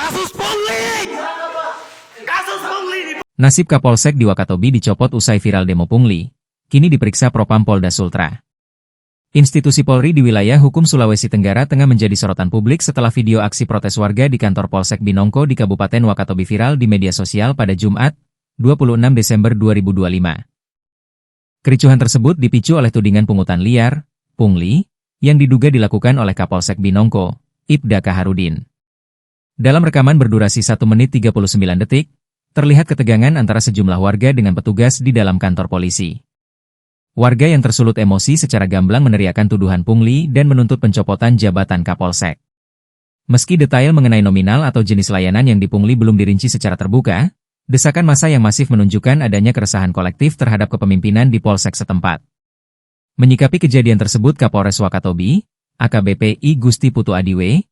Kasus pungli! Kasus pungli! Nasib Kapolsek di Wakatobi dicopot usai viral demo pungli. Kini diperiksa Propam Polda Sultra. Institusi Polri di wilayah hukum Sulawesi Tenggara tengah menjadi sorotan publik setelah video aksi protes warga di kantor Polsek Binongko di Kabupaten Wakatobi viral di media sosial pada Jumat, 26 Desember 2025. Kericuhan tersebut dipicu oleh tudingan pungutan liar, pungli, yang diduga dilakukan oleh Kapolsek Binongko, Ibda Kaharudin. Dalam rekaman berdurasi 1 menit 39 detik, terlihat ketegangan antara sejumlah warga dengan petugas di dalam kantor polisi. Warga yang tersulut emosi secara gamblang meneriakkan tuduhan pungli dan menuntut pencopotan jabatan Kapolsek. Meski detail mengenai nominal atau jenis layanan yang dipungli belum dirinci secara terbuka, desakan massa yang masif menunjukkan adanya keresahan kolektif terhadap kepemimpinan di Polsek setempat. Menyikapi kejadian tersebut Kapolres Wakatobi, AKBP I Gusti Putu Adiwe,